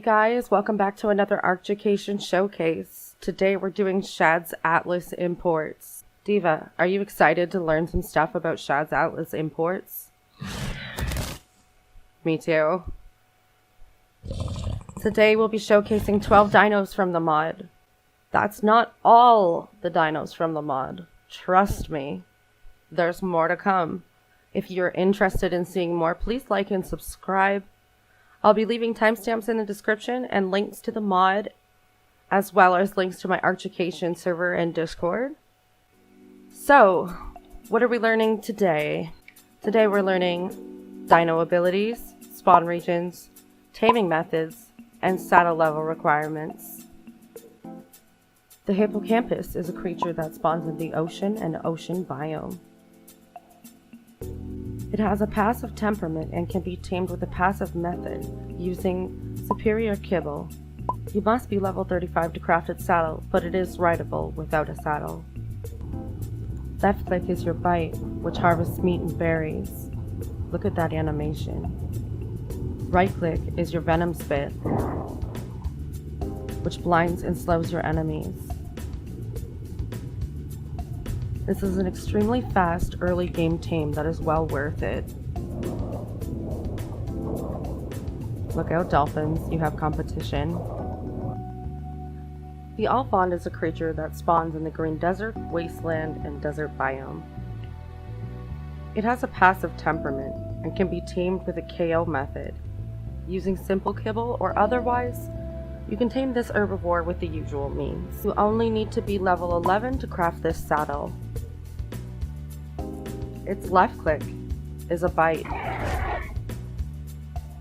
guys, welcome back to another ARKDUCATION showcase. Today we're doing Shad's Atlas imports. Diva, are you excited to learn some stuff about Shad's Atlas imports? Me too. Today we'll be showcasing 12 dinos from the mod. That's not all the dinos from the mod. Trust me. There's more to come. If you're interested in seeing more, please like and subscribe. I'll be leaving timestamps in the description and links to the mod, as well as links to my ARKDUCATION server and Discord. So, what are we learning today? Today we're learning dino abilities, spawn regions, taming methods, and saddle level requirements. The Hippocampus is a creature that spawns in the ocean and ocean biome. It has a passive temperament and can be tamed with a passive method using superior kibble. You must be level 35 to craft its saddle, but it is rideable without a saddle. Left click is your bite, which harvests meat and berries. Look at that animation. Right click is your venom spit, which blinds and slows your enemies. This is an extremely fast early game tame that is well worth it. Look out, dolphins, you have competition. The Olfend is a creature that spawns in the green desert, wasteland, and desert biome. It has a passive temperament and can be tamed with a KO method. Using simple kibble or otherwise, you can tame this herbivore with the usual means. You only need to be level 11 to craft this saddle. Its left click is a bite,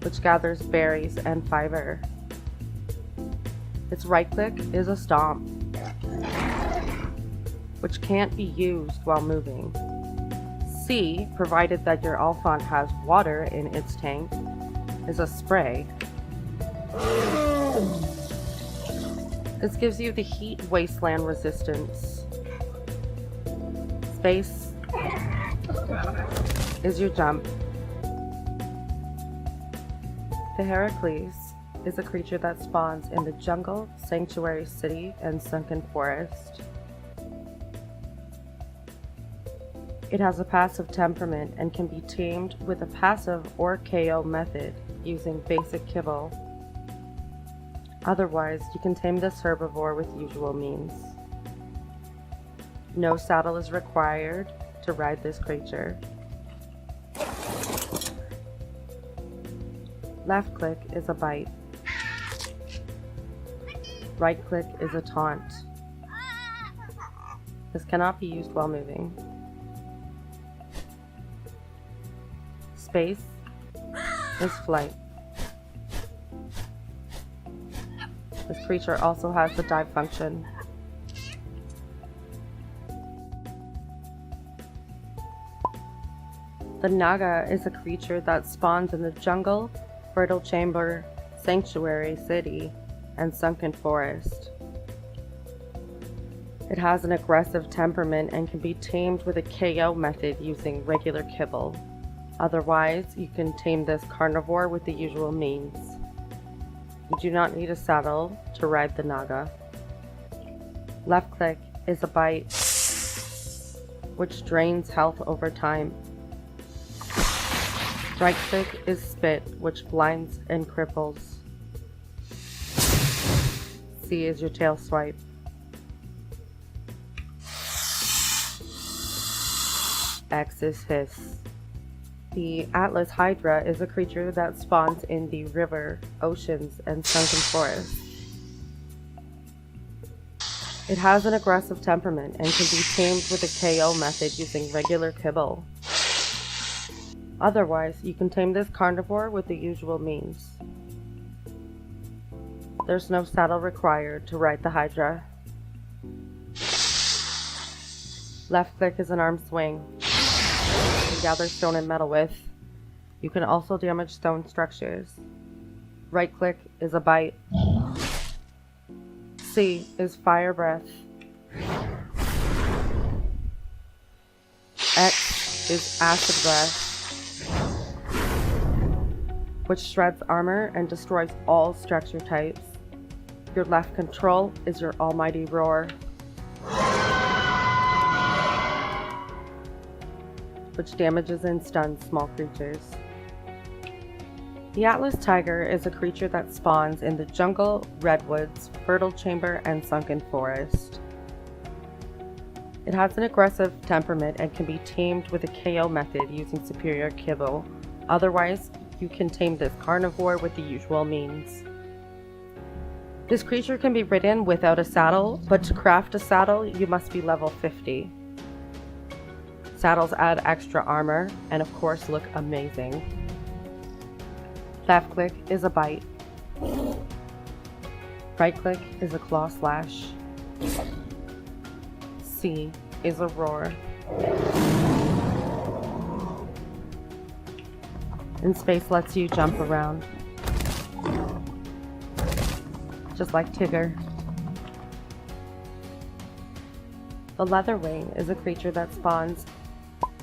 which gathers berries and fiber. Its right click is a stomp, which can't be used while moving. C, provided that your Olfend has water in its tank, is a spray. This gives you the heat wasteland resistance. Space is your jump. The Heracles is a creature that spawns in the jungle, sanctuary city, and sunken forest. It has a passive temperament and can be tamed with a passive or KO method using basic kibble. Otherwise, you can tame this herbivore with usual means. No saddle is required to ride this creature. Left click is a bite. Right click is a taunt. This cannot be used while moving. Space is flight. This creature also has the dive function. The Naga is a creature that spawns in the jungle, fertile chamber, sanctuary city, and sunken forest. It has an aggressive temperament and can be tamed with a KO method using regular kibble. Otherwise, you can tame this carnivore with the usual means. You do not need a saddle to ride the Naga. Left click is a bite, which drains health over time. Right click is spit, which blinds and cripples. C is your tail swipe. X is hiss. The Atlas Hydra is a creature that spawns in the river, oceans, and sunken forests. It has an aggressive temperament and can be tamed with a KO method using regular kibble. Otherwise, you can tame this carnivore with the usual means. There's no saddle required to ride the Hydra. Left click is an arm swing. You can gather stone and metal with. You can also damage stone structures. Right click is a bite. C is fire breath. X is acid breath. which shreds armor and destroys all structure types. Your left control is your almighty roar, which damages and stuns small creatures. The Atlas Tiger is a creature that spawns in the jungle, redwoods, fertile chamber, and sunken forest. It has an aggressive temperament and can be tamed with a KO method using superior kibble. Otherwise, you can tame this carnivore with the usual means. This creature can be ridden without a saddle, but to craft a saddle, you must be level 50. Saddles add extra armor, and of course look amazing. Left click is a bite. Right click is a claw slash. C is a roar. And space lets you jump around, just like Tigger. The Leatherwing is a creature that spawns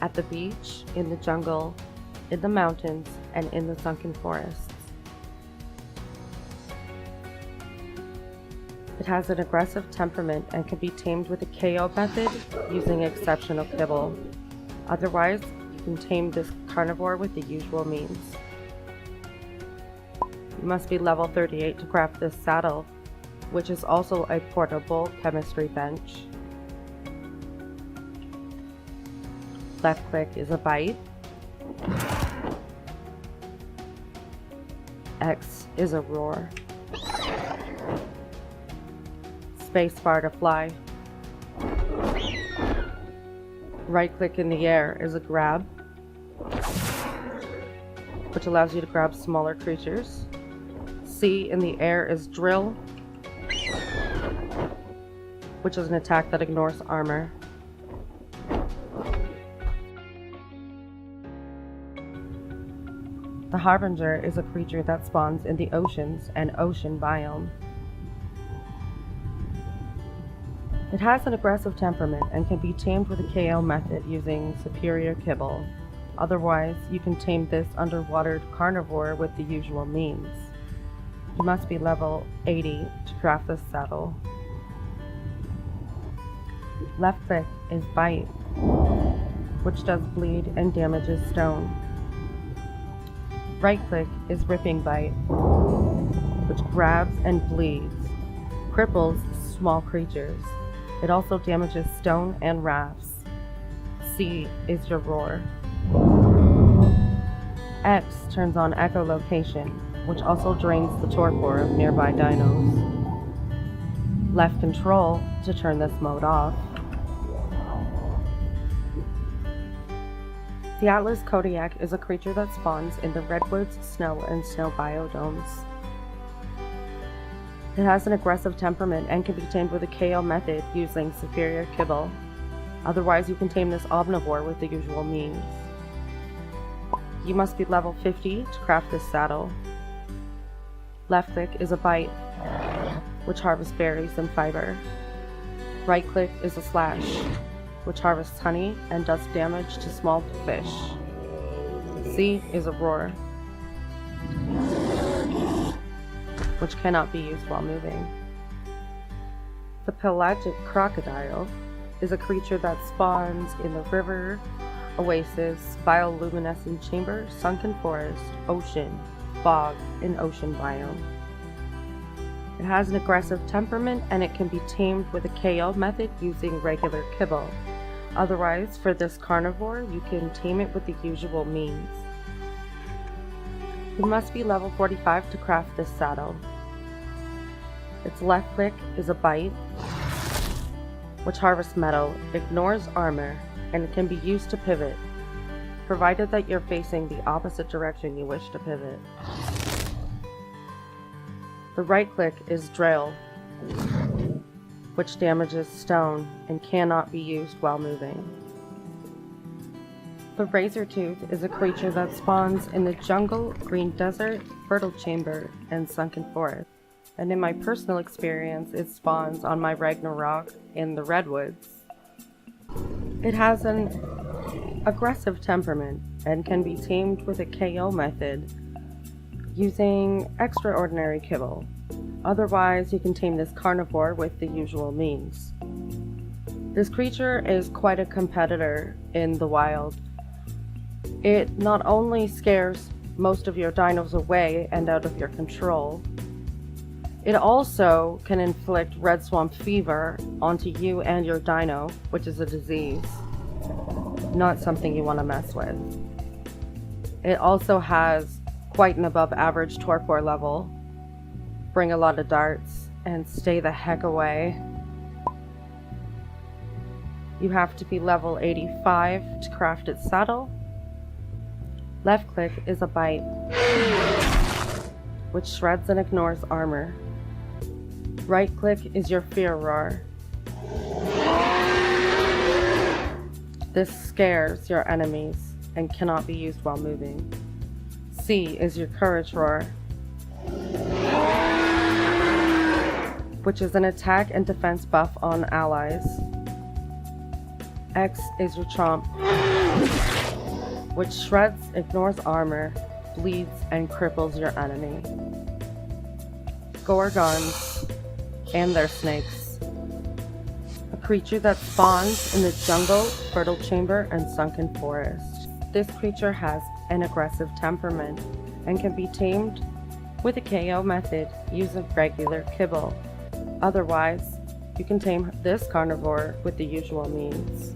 at the beach, in the jungle, in the mountains, and in the sunken forests. It has an aggressive temperament and can be tamed with a KO method using exceptional kibble. Otherwise, you can tame this carnivore with the usual means. You must be level 38 to craft this saddle, which is also a portable chemistry bench. Left click is a bite. X is a roar. Spacebar to fly. Right click in the air is a grab, which allows you to grab smaller creatures. C in the air is drill, which is an attack that ignores armor. The Harbinger is a creature that spawns in the oceans and ocean biome. It has an aggressive temperament and can be tamed with a KO method using superior kibble. Otherwise, you can tame this underwater carnivore with the usual means. You must be level 80 to craft this saddle. Left click is bite, which does bleed and damages stone. Right click is ripping bite, which grabs and bleeds, cripples small creatures. It also damages stone and rafts. C is your roar. X turns on echolocation, which also drains the torpor of nearby dinos. Left control to turn this mode off. The Atlas Kodiak is a creature that spawns in the redwoods, snow, and snow biodomes. It has an aggressive temperament and can be tamed with a KO method using superior kibble. Otherwise, you can tame this omnivore with the usual means. You must be level 50 to craft this saddle. Left click is a bite, which harvests berries and fiber. Right click is a slash, which harvests honey and does damage to small fish. C is a roar, which cannot be used while moving. The Pelagic Crocodile is a creature that spawns in the river, oasis, bioluminescent chamber, sunken forest, ocean, bog, and ocean biome. It has an aggressive temperament and it can be tamed with a KO method using regular kibble. Otherwise, for this carnivore, you can tame it with the usual means. You must be level 45 to craft this saddle. Its left click is a bite, which harvests metal, ignores armor, and can be used to pivot, provided that you're facing the opposite direction you wish to pivot. The right click is drill, which damages stone and cannot be used while moving. The Razortooth is a creature that spawns in the jungle, green desert, fertile chamber, and sunken forest. And in my personal experience, it spawns on my Ragnarok in the redwoods. It has an aggressive temperament and can be tamed with a KO method. using extraordinary kibble. Otherwise, you can tame this carnivore with the usual means. This creature is quite a competitor in the wild. It not only scares most of your dinos away and out of your control, it also can inflict red swamp fever onto you and your dino, which is a disease. Not something you want to mess with. It also has quite an above average torpor level. Bring a lot of darts and stay the heck away. You have to be level 85 to craft its saddle. Left click is a bite, which shreds and ignores armor. Right click is your fear roar. This scares your enemies and cannot be used while moving. C is your courage roar, which is an attack and defense buff on allies. X is your chomp, which shreds, ignores armor, bleeds, and cripples your enemy. Gorgons and their snakes. A creature that spawns in the jungle, fertile chamber, and sunken forest. This creature has an aggressive temperament and can be tamed with a KO method using regular kibble. Otherwise, you can tame this carnivore with the usual means.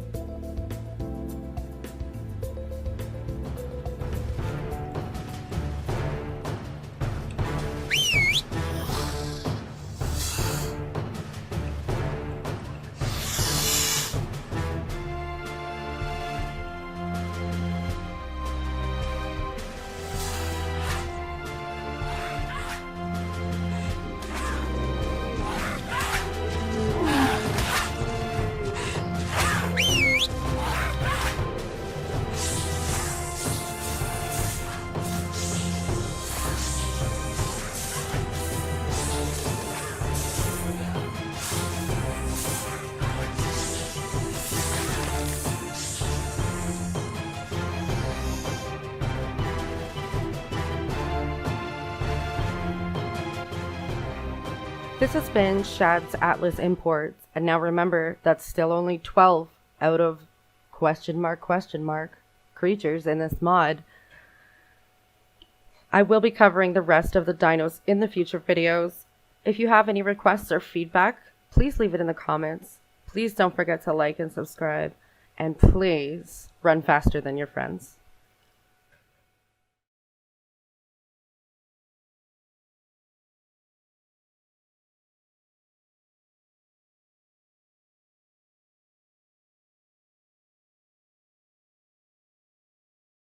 This has been Shad's Atlas Imports, and now remember, that's still only 12 out of question mark creatures in this mod. I will be covering the rest of the dinos in the future videos. If you have any requests or feedback, please leave it in the comments. Please don't forget to like and subscribe, and please run faster than your friends.